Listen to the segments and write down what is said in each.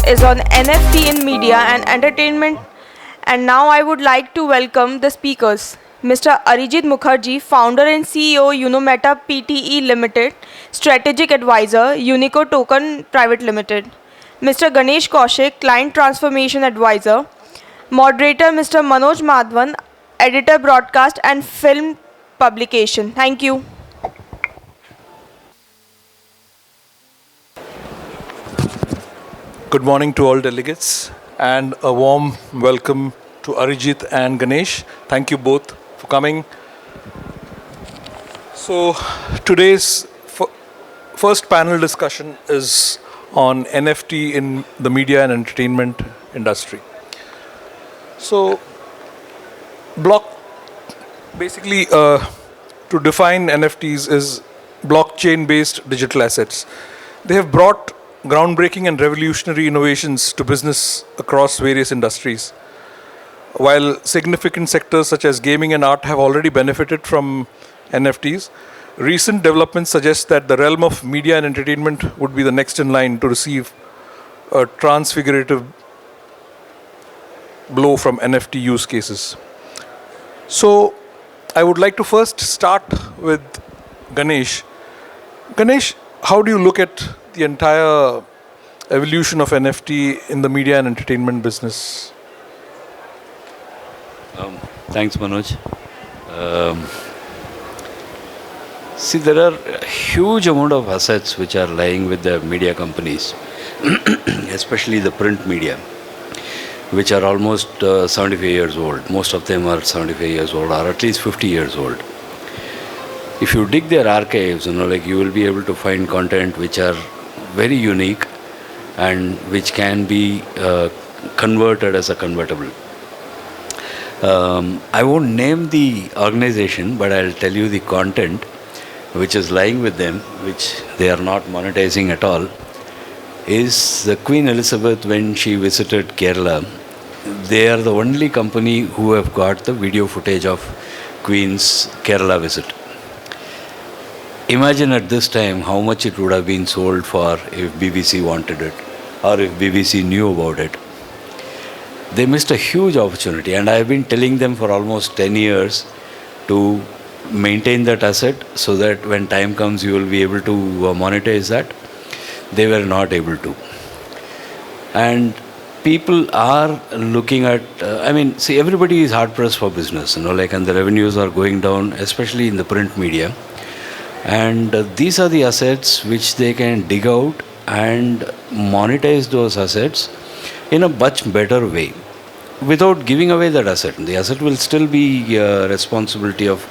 is on NFT in media and entertainment. And now I would like to welcome the speakers. Mr. Arijit Mukherjee, founder and CEO, Unometa Pte. Limited, strategic advisor, Unico Token Private Limited. Mr. Ganesh Kaushik, client transformation advisor. Moderator, Mr. Manoj Madhavan, editor, broadcast and film publication. Thank you. Good morning to all delegates and a warm welcome to Arijit and Ganesh. Thank you both for coming. So today's first panel discussion is on NFT in the media and entertainment industry. So basically to define NFTs is blockchain based digital assets. They have brought groundbreaking and revolutionary innovations to business across various industries. While significant sectors such as gaming and art have already benefited from NFTs, recent developments suggest that the realm of media and entertainment would be the next in line to receive a transfigurative blow from NFT use cases. So, I would like to first start with Ganesh. Ganesh, how do you look at the entire evolution of NFT in the media and entertainment business? Thanks, Manoj. See, there are a huge amount of assets which are lying with the media companies, especially the print media, which are almost 75 years old. Most of them are 75 years old, or at least 50 years old. If you dig their archives, you will be able to find content which are very unique and which can be converted as a convertible. I won't name the organization, but I'll tell you the content which is lying with them, which they are not monetizing at all, is the Queen Elizabeth when she visited Kerala. They are the only company who have got the video footage of Queen's Kerala visit. Imagine at this time how much it would have been sold for if BBC wanted it or if BBC knew about it. They missed a huge opportunity, and I have been telling them for almost 10 years to maintain that asset so that when time comes you will be able to monetize that. They were not able to. And people are looking at, see, everybody is hard pressed for business, and the revenues are going down, especially in the print media. And these are the assets which they can dig out and monetize those assets in a much better way without giving away that asset. The asset will still be responsibility of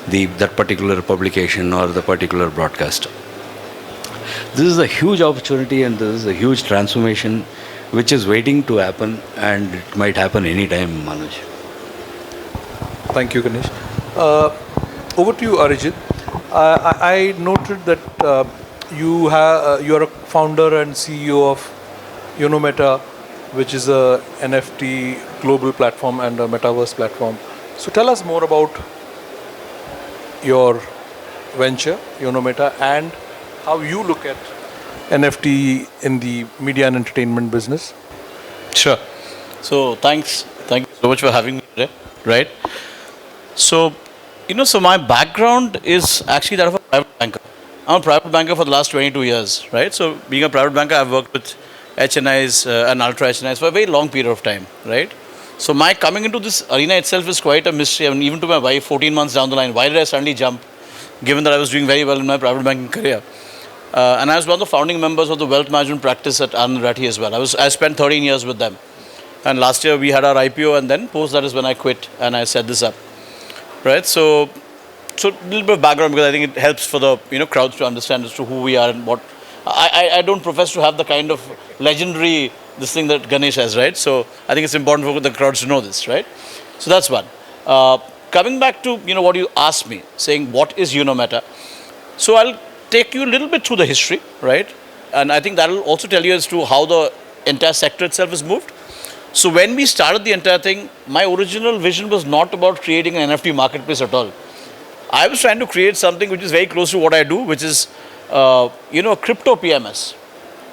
that particular publication or the particular broadcaster. This is a huge opportunity and this is a huge transformation which is waiting to happen, and it might happen anytime, Manoj. Thank you, Ganesh. Over to you, Arijit. I noted that you are a founder and CEO of Unometa, which is a NFT global platform and a metaverse platform. So tell us more about your venture, Unometa, and how you look at NFT in the media and entertainment business. Sure. So thank you so much for having me today. Right. So, so my background is actually that of a private banker. I'm a private banker for the last 22 years, right? So being a private banker, I've worked with HNIs and ultra HNIs for a very long period of time, right? So my coming into this arena itself is quite a mystery. I mean, even to my wife, 14 months down the line, why did I suddenly jump, given that I was doing very well in my private banking career? And I was one of the founding members of the wealth management practice at Anand Rathi as well. I spent 13 years with them. And last year we had our IPO, and then post that is when I quit and I set this up. Right, so a little bit of background, because I think it helps for the crowds to understand as to who we are and what. I don't profess to have the kind of legendary this thing that Ganesh has, right? So I think it's important for the crowds to know this, right? So that's one. Coming back to what you asked me, saying what is Unometa. So I'll take you a little bit through the history, right? And I think that will also tell you as to how the entire sector itself has moved. So when we started the entire thing, my original vision was not about creating an NFT marketplace at all. I was trying to create something which is very close to what I do, which is, a crypto PMS.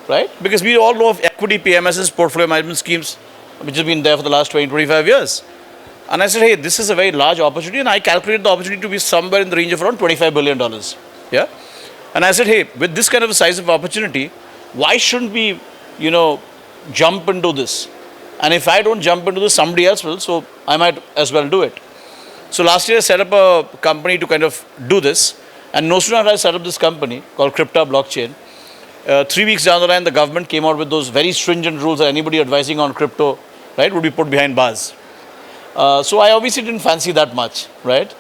right? Because we all know of equity PMSs, portfolio management schemes, which has been there for the last 20, 25 years. And I said, hey, this is a very large opportunity, and I calculated the opportunity to be somewhere in the range of around $25 billion. Yeah? And I said, hey, with this kind of a size of opportunity, why shouldn't we, jump into this? And if I don't jump into this, somebody else will, so I might as well do it. So last year I set up a company to kind of do this, and no sooner had I set up this company called Crypto Blockchain, 3 weeks down the line, the government came out with those very stringent rules that anybody advising on crypto, right, would be put behind bars. So I obviously didn't fancy that much, right?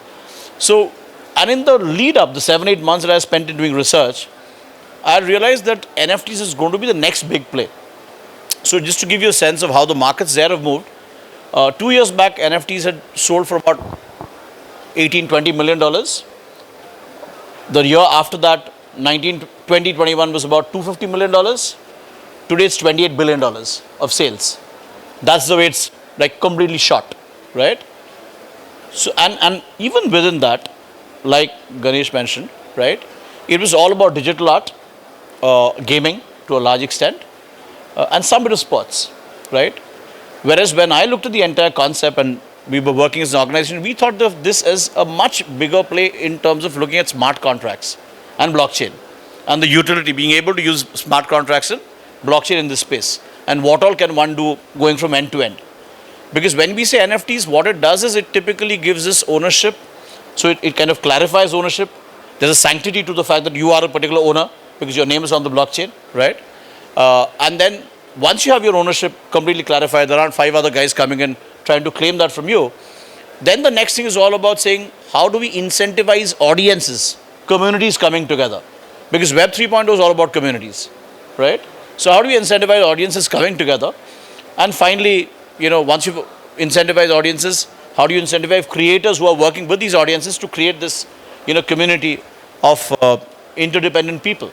So, and in the lead up, the 7-8 months that I spent in doing research, I realized that NFTs is going to be the next big play. So just to give you a sense of how the markets there have moved, 2 years back, NFTs had sold for about $18-20 million. The year after that, 2021 was about $250 million. Today it's $28 billion of sales. That's the way it's like completely shot, right? So, and even within that, like Ganesh mentioned, right, it was all about digital art, gaming to a large extent, and some bit of sports, right? Whereas when I looked at the entire concept and we were working as an organization, we thought of this as a much bigger play in terms of looking at smart contracts and blockchain and the utility, being able to use smart contracts and blockchain in this space, and what all can one do going from end to end. Because when we say NFTs, what it does is it typically gives us ownership. So it kind of clarifies ownership. There's a sanctity to the fact that you are a particular owner because your name is on the blockchain, right? And then once you have your ownership completely clarified, there aren't 5 other guys coming in trying to claim that from you. Then the next thing is all about saying, how do we incentivize audiences, communities coming together? Because Web 3.0 is all about communities, right? So how do we incentivize audiences coming together? And finally, once you've incentivized audiences, how do you incentivize creators who are working with these audiences to create this, community of interdependent people?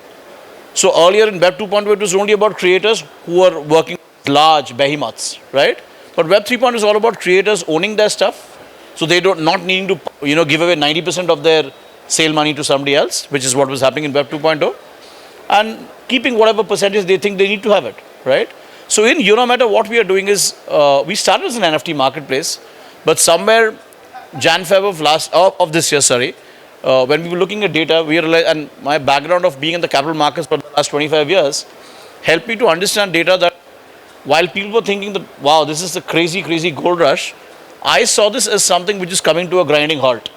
So earlier in Web 2.0, it was only about creators who are working with large behemoths, right? But Web 3.0 is all about creators owning their stuff. So they don't not needing to, give away 90% of their sale money to somebody else, which is what was happening in Web 2.0, and keeping whatever percentage they think they need to have it, right? So in Unometa, what we are doing is, we started as an NFT marketplace, but somewhere Jan-Feb of this year, when we were looking at data, we realized, and my background of being in the capital markets for the last 25 years helped me to understand data that while people were thinking that, wow, this is a crazy, crazy gold rush, I saw this as something which is coming to a grinding halt.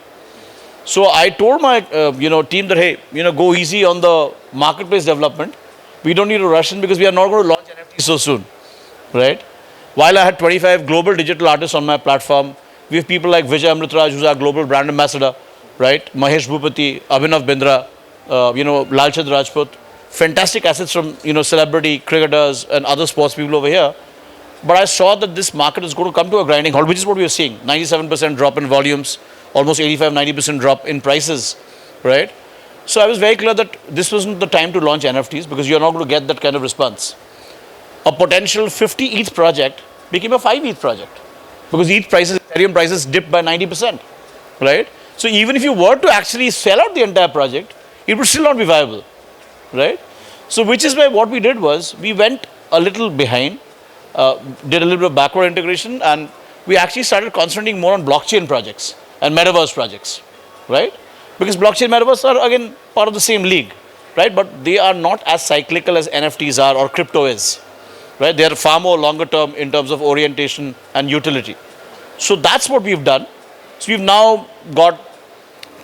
So I told my team that, hey, go easy on the marketplace development. We don't need to rush in because we are not going to launch NFTs so soon, right? While I had 25 global digital artists on my platform, we have people like Vijay Amritraj, who's our global brand ambassador, right? Mahesh Bhupati, Abhinav Bindra, Lalchand Rajput, fantastic assets from, celebrity cricketers and other sports people over here. But I saw that this market is going to come to a grinding halt, which is what we are seeing. 97% drop in volumes, almost 85-90% drop in prices, right? So I was very clear that this wasn't the time to launch NFTs because you're not going to get that kind of response. A potential 50 ETH project became a 5 ETH project because ETH prices, Ethereum prices dipped by 90%, right? So even if you were to actually sell out the entire project, it would still not be viable, right? So which is why what we did was we went a little behind, did a little bit of backward integration, and we actually started concentrating more on blockchain projects and metaverse projects, right? Because blockchain metaverse are again part of the same league, right? But they are not as cyclical as NFTs are or crypto is, right? They are far more longer term in terms of orientation and utility. So that's what we've done. So we've now got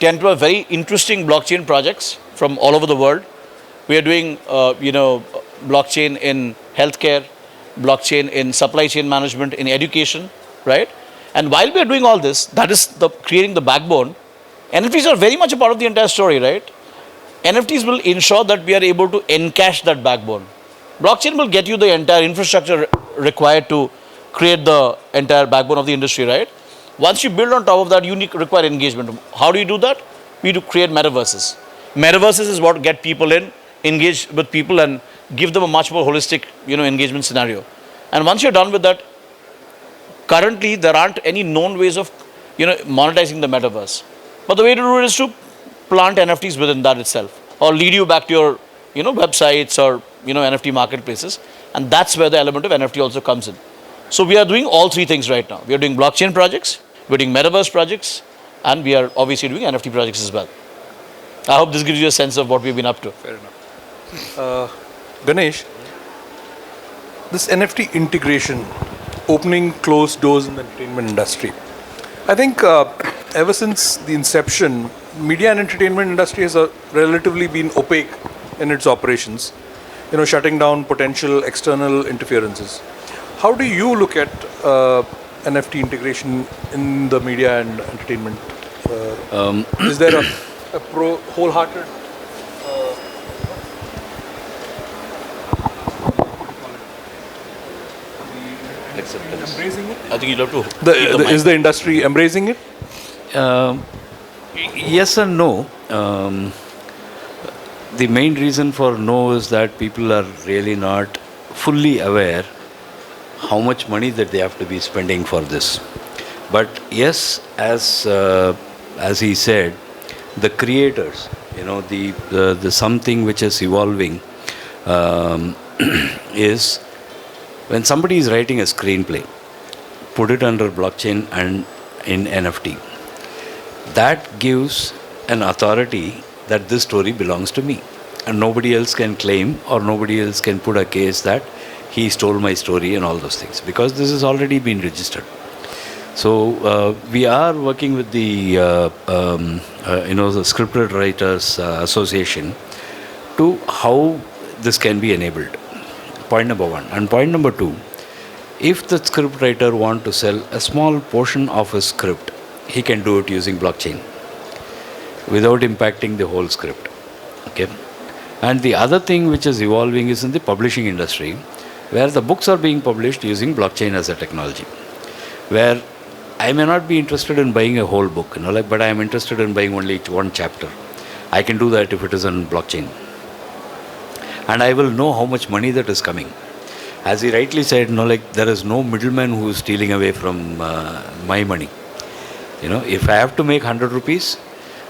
10 to 12 very interesting blockchain projects from all over the world. We are doing, blockchain in healthcare, blockchain in supply chain management, in education, right? And while we are doing all this, that is creating the backbone. NFTs are very much a part of the entire story, right? NFTs will ensure that we are able to encash that backbone. Blockchain will get you the entire infrastructure required to create the entire backbone of the industry, right? Once you build on top of that, you require engagement. How do you do that? We do create metaverses. Metaverses is what get people in, engage with people, and give them a much more holistic, engagement scenario. And once you're done with that, currently there aren't any known ways of, monetizing the metaverse. But the way to do it is to plant NFTs within that itself, or lead you back to your websites or, NFT marketplaces. And that's where the element of NFT also comes in. So we are doing all three things right now. We are doing blockchain projects, we're doing metaverse projects, and we are obviously doing NFT projects as well. I hope this gives you a sense of what we've been up to. Fair enough. Ganesh, this NFT integration, opening closed doors in the entertainment industry. I think ever since the inception, media and entertainment industry has relatively been opaque in its operations, shutting down potential external interferences. How do you look at NFT integration in the media and entertainment? Is there a wholehearted Acceptance. embracing it? I think you'll have to. keep the mic. Is the industry embracing it? Yes and no. The main reason for no is that people are really not fully aware how much money that they have to be spending for this. But yes, as he said, the creators, the something which is evolving is when somebody is writing a screenplay, put it under blockchain and in NFT. That gives an authority that this story belongs to me. And nobody else can claim or nobody else can put a case that he stole my story and all those things, because this has already been registered. So we are working with the the Scripted Writers Association to how this can be enabled. Point number one. And point number two, if the script writer want to sell a small portion of his script, he can do it using blockchain without impacting the whole script. Okay. And the other thing which is evolving is in the publishing industry, where the books are being published using blockchain as a technology, where I may not be interested in buying a whole book, but I am interested in buying only one chapter. I can do that if it is on blockchain. And I will know how much money that is coming. As he rightly said, there is no middleman who is stealing away from my money. If I have to make 100 rupees,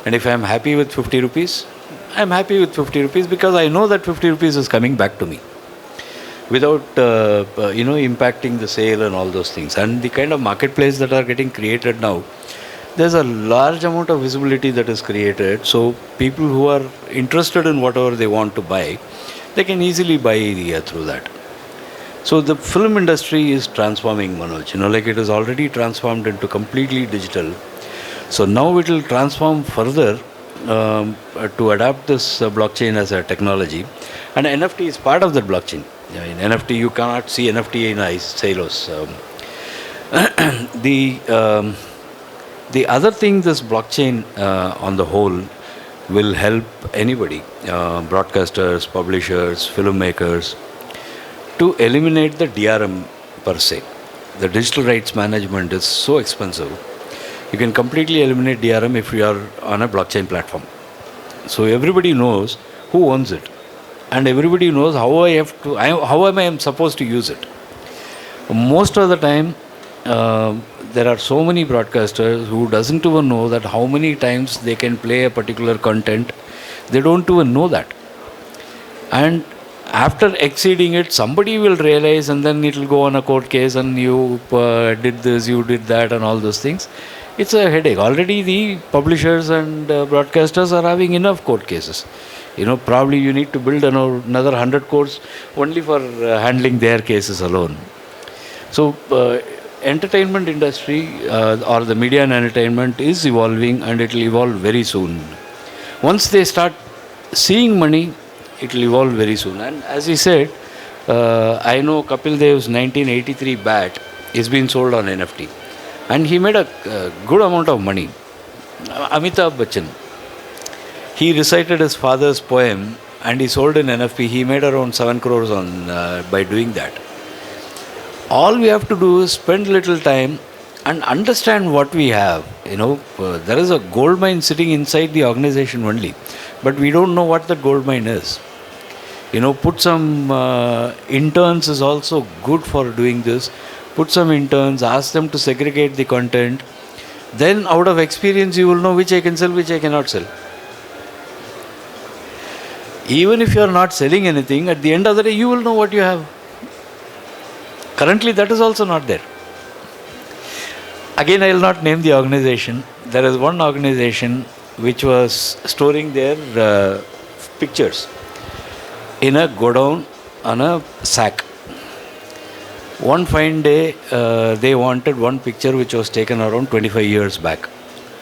and if I am happy with 50 rupees, I am happy with 50 rupees because I know that 50 rupees is coming back to me without, impacting the sale and all those things. And the kind of marketplace that are getting created now, there's a large amount of visibility that is created. So people who are interested in whatever they want to buy, they can easily buy through that. So the film industry is transforming, Manoj. It is already transformed into completely digital. So now it will transform further to adapt this blockchain as a technology. And NFT is part of that blockchain. In NFT, you cannot see NFT in silos. The other thing, this blockchain on the whole will help anybody, broadcasters, publishers, filmmakers, to eliminate the DRM per se. The digital rights management is so expensive. You can completely eliminate DRM if you are on a blockchain platform. So everybody knows who owns it, and everybody knows how am I supposed to use it. Most of the time, there are so many broadcasters who doesn't even know that how many times they can play a particular content. They don't even know that. And after exceeding it, somebody will realize, and then it will go on a court case, and you did this, you did that, and all those things. It's a headache. Already the publishers and broadcasters are having enough court cases. Probably you need to build another 100 courts only for handling their cases alone. So entertainment industry or the media and entertainment is evolving, and it will evolve very soon. Once they start seeing money, it will evolve very soon. And as he said, I know Kapil Dev's 1983 bat is being sold on NFT. And he made a good amount of money. Amitabh Bachchan, he recited his father's poem and he sold in NFT. He made around 7 crores by doing that. All we have to do is spend little time and understand what we have. There is a gold mine sitting inside the organization only, but we don't know what that gold mine is. Put some interns is also good for doing this. Put some interns, ask them to segregate the content. Then out of experience, you will know which I can sell, which I cannot sell. Even if you are not selling anything, at the end of the day, you will know what you have. Currently, that is also not there. Again, I will not name the organization. There is one organization which was storing their pictures in a godown on a sack. One fine day, they wanted one picture which was taken around 25 years back.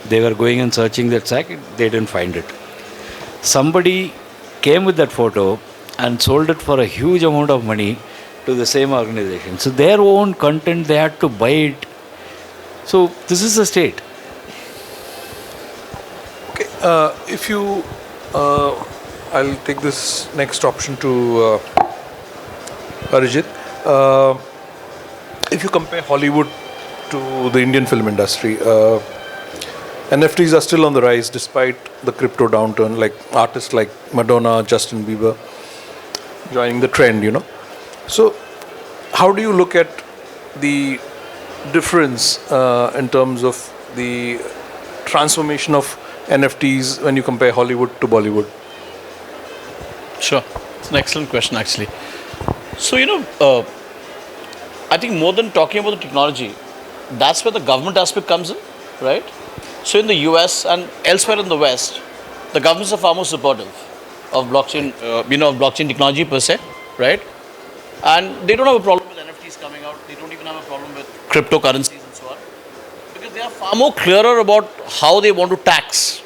They were going and searching that sack, they didn't find it. Somebody came with that photo and sold it for a huge amount of money to the same organization. So their own content, they had to buy it. So this is the state. Okay, if you, I'll take this next option to Arijit. If you compare Hollywood to the Indian film industry, NFTs are still on the rise despite the crypto downturn, like artists like Madonna, Justin Bieber joining the trend, So, how do you look at the difference in terms of the transformation of NFTs when you compare Hollywood to Bollywood? Sure. It's an excellent question, actually. So, I think more than talking about the technology, that's where the government aspect comes in, right? So, in the US and elsewhere in the West, the governments are far more supportive of blockchain, of blockchain technology per se, right? And they don't have a problem with NFTs coming out. They don't even have a problem with cryptocurrencies and so on, because they are far more clearer about how they want to tax